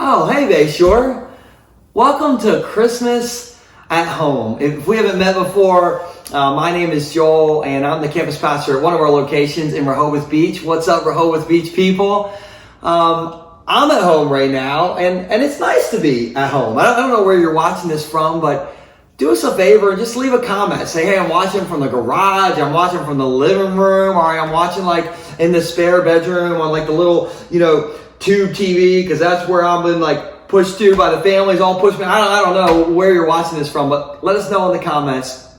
Oh, hey, Bayshore. Welcome to Christmas at Home. If we haven't met before, my name is Joel, and I'm the campus pastor at one of our locations in Rehoboth Beach. What's up, Rehoboth Beach people? I'm at home right now, and it's nice to be at home. I don't know where you're watching this from, but do us a favor and just leave a comment. Say, hey, I'm watching from the garage, I'm watching from the living room, or I'm watching like in the spare bedroom on like the little, tube TV, because that's where I've been like pushed to by the families, all pushed me. I don't know where you're watching this from, but let us know in the comments.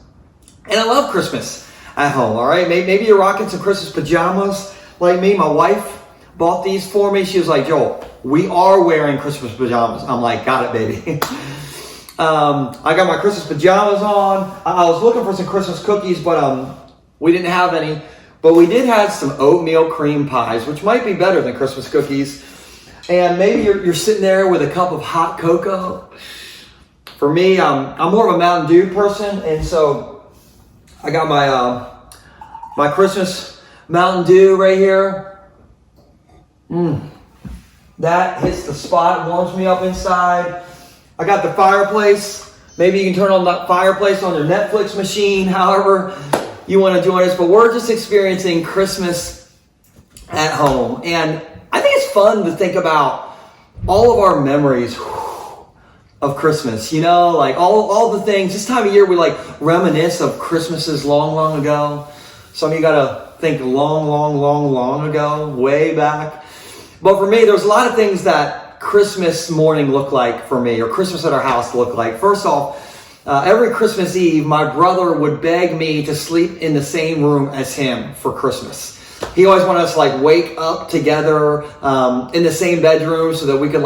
And I love Christmas at home, all right? Maybe you're rocking some Christmas pajamas like me. My wife bought these for me. She was like, Joel, we are wearing Christmas pajamas. I'm like, got it, baby. I got my Christmas pajamas on. I was looking for some Christmas cookies, but we didn't have any. But we did have some oatmeal cream pies, which might be better than Christmas cookies. And maybe you're sitting there with a cup of hot cocoa. For me, I'm more of a Mountain Dew person, and so I got my Christmas Mountain Dew right here. That hits the spot, warms me up inside. I got the fireplace. Maybe you can turn on that fireplace on your Netflix machine, however you want to join us. But we're just experiencing Christmas at home. And I think it's fun to think about all of our memories of Christmas, like all the things. This time of year, we like reminisce of Christmases long ago. Some of you got to think long ago, way back. But for me, there's a lot of things that Christmas morning looked like for me, or Christmas at our house looked like. First off, every Christmas Eve, my brother would beg me to sleep in the same room as him for Christmas. He always wanted us to wake up together in the same bedroom so that we could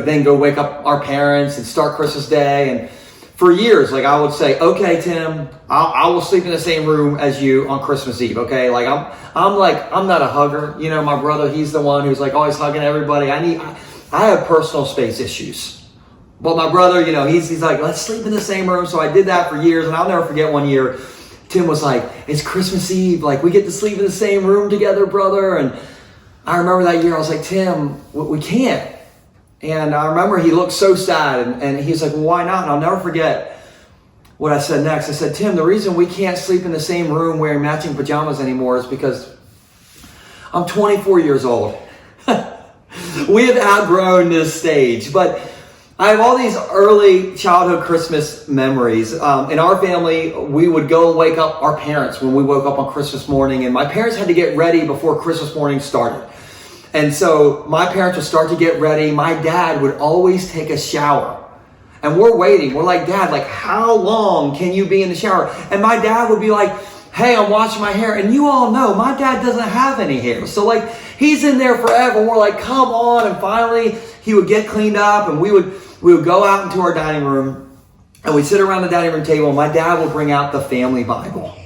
then go wake up our parents and start Christmas Day. And for years, I would say, okay, Tim, I will sleep in the same room as you on Christmas Eve. Okay. I'm not a hugger. My brother, he's the one who's always hugging everybody. I have personal space issues. But my brother, he's like, let's sleep in the same room. So I did that for years, and I'll never forget one year, Tim was like, it's Christmas Eve. We get to sleep in the same room together, brother. And I remember that year, I was like, Tim, we can't. And I remember he looked so sad, and he's like, well, why not? And I'll never forget what I said next. I said, Tim, the reason we can't sleep in the same room wearing matching pajamas anymore is because I'm 24 years old. We have outgrown this stage, but I have all these early childhood Christmas memories. In our family, we would go and wake up our parents when we woke up on Christmas morning, and my parents had to get ready before Christmas morning started. And so my parents would start to get ready. My dad would always take a shower, and we're waiting. We're like, Dad, how long can you be in the shower? And my dad would be like, hey, I'm washing my hair. And you all know my dad doesn't have any hair. So he's in there forever. And we're like, come on. And finally he would get cleaned up, and we would go out into our dining room, and we'd sit around the dining room table, and my dad would bring out the family Bible.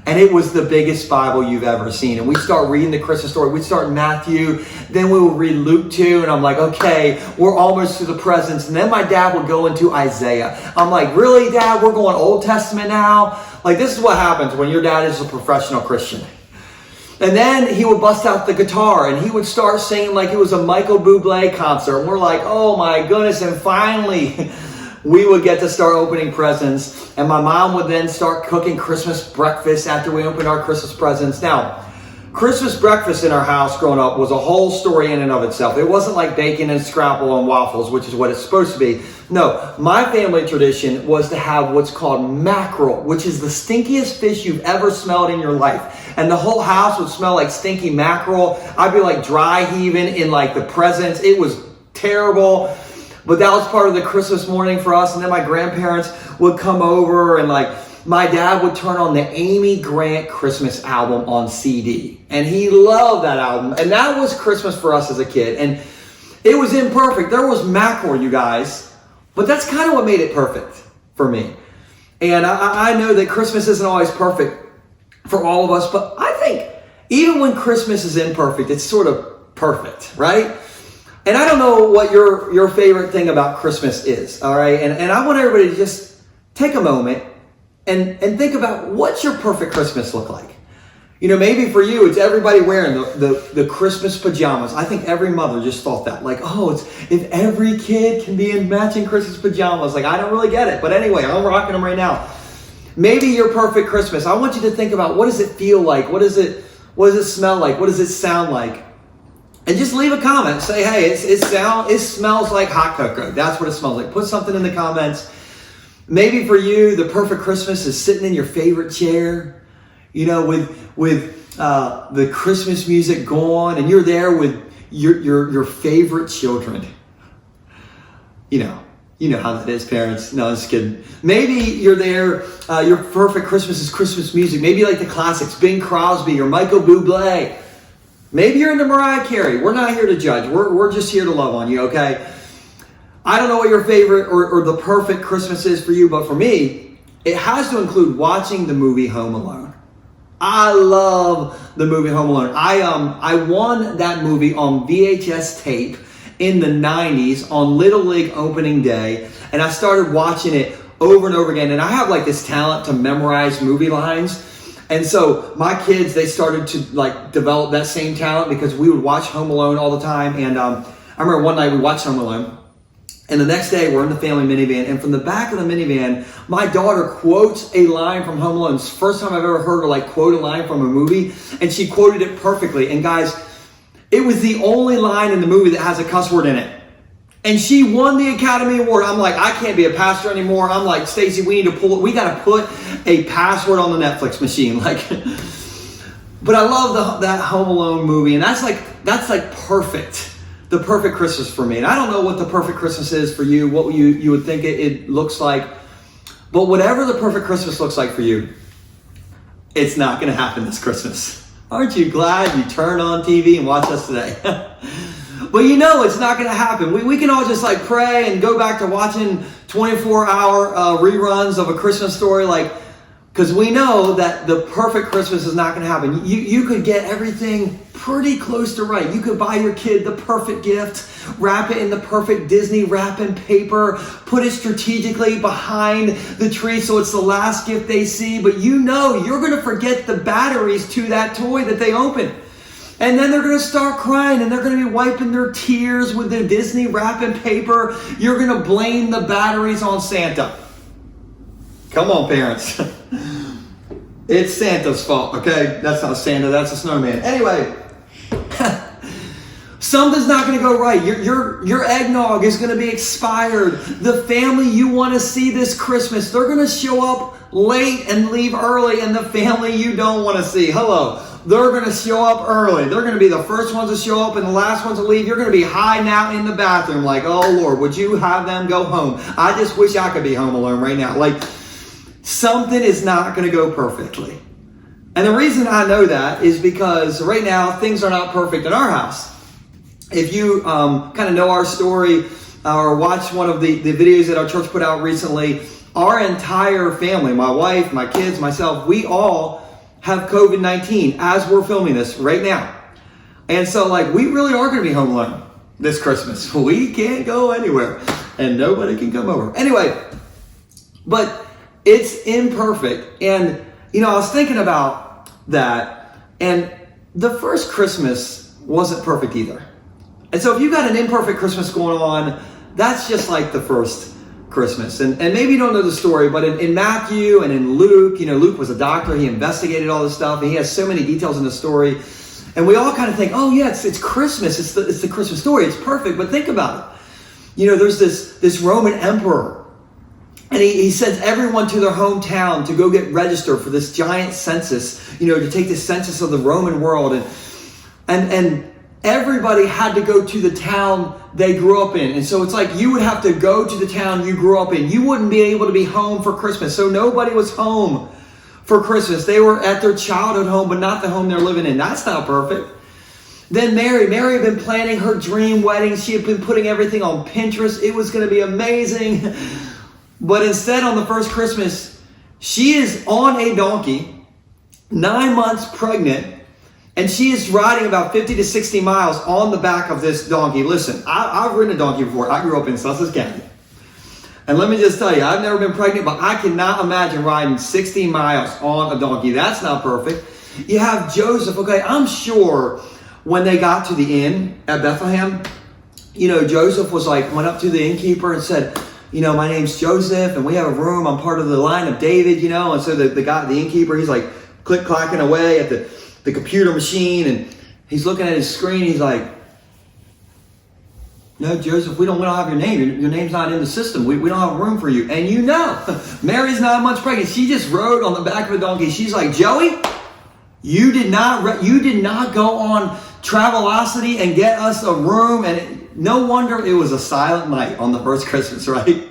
And it was the biggest Bible you've ever seen. And we'd start reading the Christmas story. We'd start in Matthew. Then we would read Luke 2. And I'm like, okay, we're almost to the presents. And then my dad would go into Isaiah. I'm like, really, Dad? We're going Old Testament now? This is what happens when your dad is a professional Christian. And then he would bust out the guitar, and he would start singing like it was a Michael Bublé concert. And we're like, oh my goodness. And finally, we would get to start opening presents. And my mom would then start cooking Christmas breakfast after we opened our Christmas presents. Now, Christmas breakfast in our house growing up was a whole story in and of itself. It wasn't like bacon and scrapple and waffles, which is what it's supposed to be. No, my family tradition was to have what's called mackerel, which is the stinkiest fish you've ever smelled in your life. And the whole house would smell like stinky mackerel. I'd be dry heaving in the presents. It was terrible. But that was part of the Christmas morning for us. And then my grandparents would come over, and my dad would turn on the Amy Grant Christmas album on CD. And he loved that album. And that was Christmas for us as a kid. And it was imperfect. There was mackerel, you guys. But that's kind of what made it perfect for me. And I know that Christmas isn't always perfect for all of us. But I think even when Christmas is imperfect, it's sort of perfect, right? And I don't know what your favorite thing about Christmas is, all right? And I want everybody to just take a moment and think about, what's your perfect Christmas look like? You know, maybe for you, it's everybody wearing the Christmas pajamas. I think every mother just thought that. Like, oh, it's if every kid can be in matching Christmas pajamas. Like, I don't really get it. But anyway, I'm rocking them right now. Maybe your perfect Christmas. I want you to think about, what does it feel like? What does it smell like? What does it sound like? And just leave a comment. Say, hey, it smells like hot cocoa. That's what it smells like. Put something in the comments. Maybe for you, the perfect Christmas is sitting in your favorite chair, you know, with the Christmas music going, and you're there with your favorite children. You know how that is, parents. No, I'm just kidding. Maybe you're there, your perfect Christmas is Christmas music. Maybe like the classics, Bing Crosby or Michael Bublé. Maybe you're into Mariah Carey. We're not here to judge. We're just here to love on you, okay? I don't know what your favorite or the perfect Christmas is for you, but for me, it has to include watching the movie Home Alone. I love the movie Home Alone. I won that movie on VHS tape in the 90s on Little League opening day, and I started watching it over and over again. And I have like this talent to memorize movie lines. And so my kids, they started to like develop that same talent because we would watch Home Alone all the time. And I remember one night we watched Home Alone, and the next day we're in the family minivan, and from the back of the minivan, my daughter quotes a line from Home Alone. It's the first time I've ever heard her like quote a line from a movie, and she quoted it perfectly. And guys, it was the only line in the movie that has a cuss word in it. And she won the Academy Award. I'm like, I can't be a pastor anymore. I'm like, Stacy, we got to put a password on the Netflix machine. Like, but I love that Home Alone movie. And that's like perfect. The perfect Christmas for me. And I don't know what the perfect Christmas is for you, what you would think it looks like. But whatever the perfect Christmas looks like for you, it's not going to happen this Christmas. Aren't you glad you turned on TV and watched us today? But you know it's not going to happen. We can all just like pray and go back to watching 24-hour reruns of A Christmas Story, like, because we know that the perfect Christmas is not going to happen. You could get everything pretty close to right. You could buy your kid the perfect gift, wrap it in the perfect Disney wrapping paper, put it strategically behind the tree so it's the last gift they see. But you know you're going to forget the batteries to that toy that they open. And then they're going to start crying, and they're going to be wiping their tears with the Disney wrapping paper. You're going to blame the batteries on Santa. Come on, parents. It's Santa's fault, okay? That's not Santa, that's a snowman. Anyway, something's not going to go right. Your eggnog is going to be expired. The family you want to see this Christmas, they're going to show up late and leave early, and the family you don't want to see, hello, they're going to show up early. They're going to be the first ones to show up and the last ones to leave. You're going to be hiding out in the bathroom like, oh Lord, would you have them go home? I just wish I could be home alone right now. Like, something is not going to go perfectly. And the reason I know that is because right now things are not perfect in our house. If you kind of know our story or watch one of the videos that our church put out recently, our entire family, my wife, my kids, myself, we all have COVID-19 as we're filming this right now. And so like we really are going to be home alone this Christmas. We can't go anywhere and nobody can come over. Anyway, but it's imperfect. And, you know, I was thinking about that, and the first Christmas wasn't perfect either. And so if you got an imperfect Christmas going on, that's just like the first Christmas. And maybe you don't know the story, but in Matthew and in Luke, you know, Luke was a doctor. He investigated all this stuff, and he has so many details in the story. And we all kind of think, oh yeah, it's Christmas. It's the Christmas story. It's perfect. But think about it. You know, there's this Roman emperor, and he sends everyone to their hometown to go get registered for this giant census, you know, to take the census of the Roman world. And everybody had to go to the town they grew up in. And so it's like you would have to go to the town you grew up in. You wouldn't be able to be home for Christmas. So nobody was home for Christmas. They were at their childhood home, but not the home they're living in. That's not perfect. Then Mary had been planning her dream wedding. She had been putting everything on Pinterest. It was going to be amazing. But instead, on the first Christmas, she is on a donkey, 9 months pregnant, and she is riding about 50 to 60 miles on the back of this donkey. Listen, I've ridden a donkey before. I grew up in Sussex County. And let me just tell you, I've never been pregnant, but I cannot imagine riding 60 miles on a donkey. That's not perfect. You have Joseph. Okay, I'm sure when they got to the inn at Bethlehem, Joseph went up to the innkeeper and said, my name's Joseph and we have a room. I'm part of the line of David, And so the innkeeper, he's like click-clacking away at the computer machine, and he's looking at his screen. He's like, no, Joseph, we don't have your name. Your name's not in the system. We don't have room for you. And Mary's 9 months pregnant. She just rode on the back of a donkey. She's like, Joey, you did not go on Travelocity and get us a room. And no wonder it was a silent night on the first Christmas, right?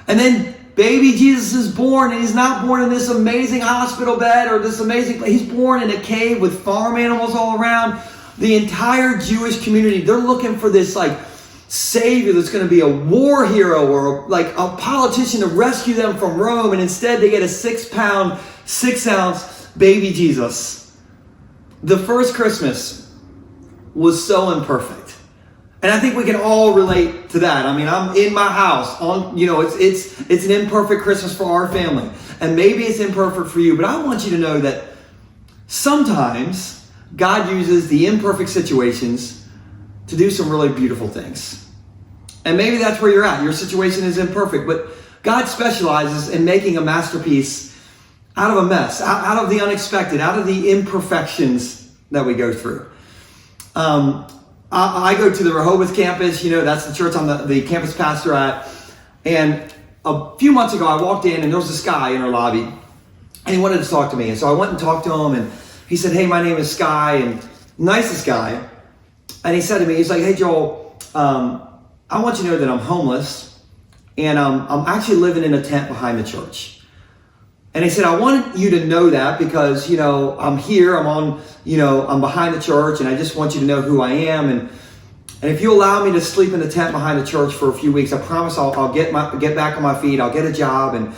And then baby Jesus is born, and he's not born in this amazing hospital bed or this amazing place. He's born in a cave with farm animals all around. The entire Jewish community, they're looking for this savior that's going to be a war hero or a politician to rescue them from Rome. And instead they get a 6-pound, 6-ounce baby Jesus. The first Christmas was so imperfect. And I think we can all relate to that. I mean, I'm in my house it's an imperfect Christmas for our family. And maybe it's imperfect for you, but I want you to know that sometimes God uses the imperfect situations to do some really beautiful things. And maybe that's where you're at. Your situation is imperfect, but God specializes in making a masterpiece out of a mess, out of the unexpected, out of the imperfections that we go through. I go to the Rehoboth campus. That's the church I'm the campus pastor at. And a few months ago, I walked in and there was this guy in our lobby, and he wanted to talk to me. And so I went and talked to him, and he said, hey, my name is Sky, and nicest guy. And he said to me, he's like, hey, Joel, I want you to know that I'm homeless, and I'm actually living in a tent behind the church. And he said, I want you to know that because, I'm here, I'm behind the church, and I just want you to know who I am. And if you allow me to sleep in the tent behind the church for a few weeks, I promise I'll get back on my feet, I'll get a job. And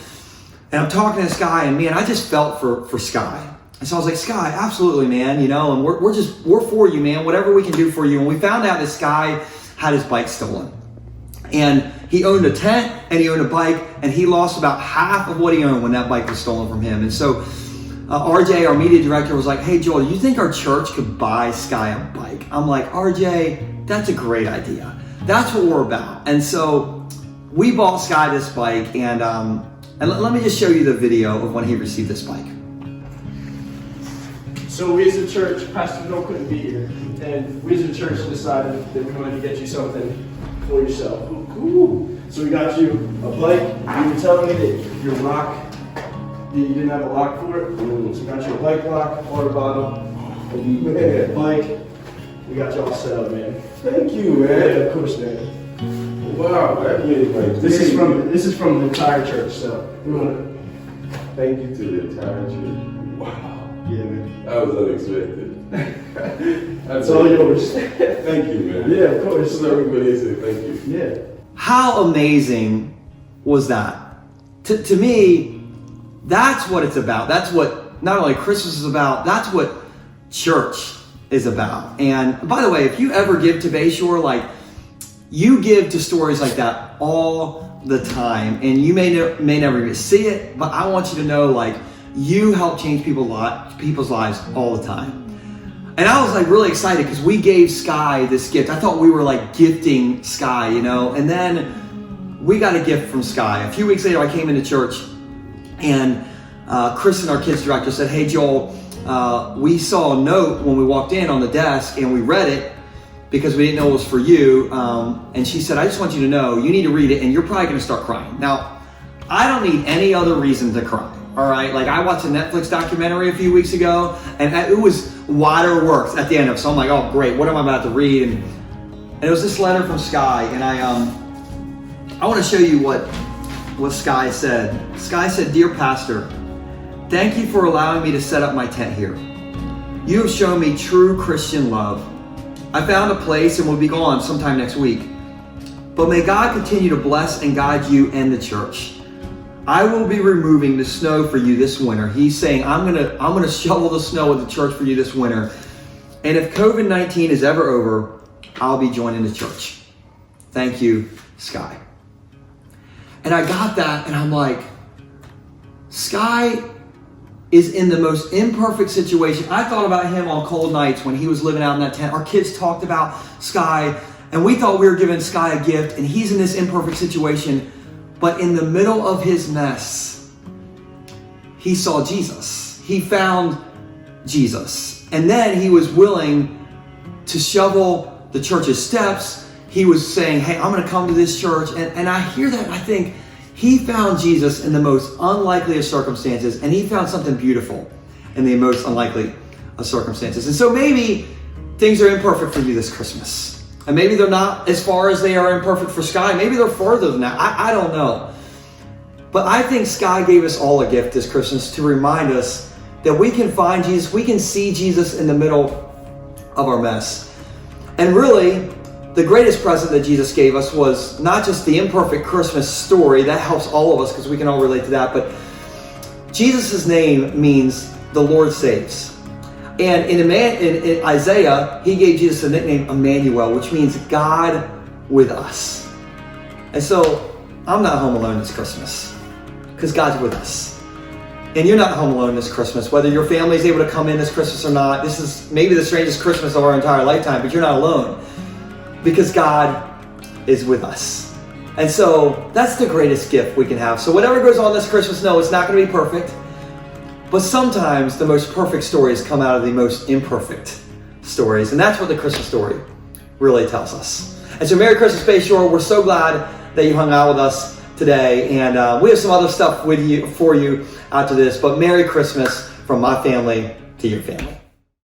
I'm talking to this guy, and man, I just felt for Sky. And so I was like, Sky, absolutely, man, and we're for you, man, whatever we can do for you. And we found out this guy had his bike stolen. And he owned a tent and he owned a bike, and he lost about half of what he owned when that bike was stolen from him. And so RJ, our media director, was like, hey, Joel, you think our church could buy Sky a bike? I'm like, RJ, that's a great idea. That's what we're about. And so we bought Sky this bike, and let me just show you the video of when he received this bike. So we as a church, Pastor Bill couldn't be here, and we as a church decided that we wanted to get you something for yourself. Ooh. So we got you a bike. You were telling me that your lock, you didn't have a lock for it. So we got you a bike lock, water bottle, a bike. We got you all set up, man. Thank you, man. Yeah, of course, man. Wow, that really like This is from the entire church, so we want to thank you to the entire church. Wow. Yeah, man. That was unexpected. That's all yours. Thank you, man. Yeah, of course. Just everybody say thank you. Yeah. How amazing was that? To me, that's what it's about. That's what not only Christmas is about, that's what church is about. And by the way, if you ever give to Bayshore, you give to stories like that all the time. And you may never even see it, but I want you to know, you help change people's lives all the time. And I was really excited because we gave Sky this gift. I thought we were gifting Sky, and then we got a gift from Sky. A few weeks later, I came into church, and Kristen, our kids director, said, hey, Joel, we saw a note when we walked in on the desk, and we read it because we didn't know it was for you. And she said, I just want you to know, you need to read it, and you're probably going to start crying. Now, I don't need any other reason to cry. All right, I watched a Netflix documentary a few weeks ago, and it was Water Works at the end of it. So I'm like, oh great, what am I about to read? And it was this letter from Sky, and I want to show you what Sky said. Sky said, Dear Pastor, thank you for allowing me to set up my tent here. You have shown me true Christian love. I found a place and will be gone sometime next week. But may God continue to bless and guide you and the church. I will be removing the snow for you this winter. He's saying, I'm gonna shovel the snow at the church for you this winter. And if COVID-19 is ever over, I'll be joining the church. Thank you, Sky. And I got that, and I'm like, Sky is in the most imperfect situation. I thought about him on cold nights when he was living out in that tent. Our kids talked about Sky, and we thought we were giving Sky a gift, and he's in this imperfect situation. But in the middle of his mess, he saw Jesus. He found Jesus. And then he was willing to shovel the church's steps. He was saying, hey, I'm going to come to this church. And I hear that, and I think, he found Jesus in the most unlikely of circumstances, and he found something beautiful in the most unlikely of circumstances. And so maybe things are imperfect for you this Christmas. And maybe they're not as far as they are imperfect for Sky. Maybe they're further than that. I don't know. But I think Sky gave us all a gift this Christmas to remind us that we can find Jesus, we can see Jesus in the middle of our mess. And really, the greatest present that Jesus gave us was not just the imperfect Christmas story. That helps all of us because we can all relate to that. But Jesus' name means the Lord saves. And in Isaiah, he gave Jesus the nickname Emmanuel, which means God with us. And so I'm not home alone this Christmas because God's with us. And you're not home alone this Christmas, whether your family is able to come in this Christmas or not. This is maybe the strangest Christmas of our entire lifetime, but you're not alone. Because God is with us. And so that's the greatest gift we can have. So whatever goes on this Christmas, no, it's not going to be perfect. But sometimes the most perfect stories come out of the most imperfect stories. And that's what the Christmas story really tells us. And so Merry Christmas, Bayshore. We're so glad that you hung out with us today. And we have some other stuff for you after this. But Merry Christmas from my family to your family.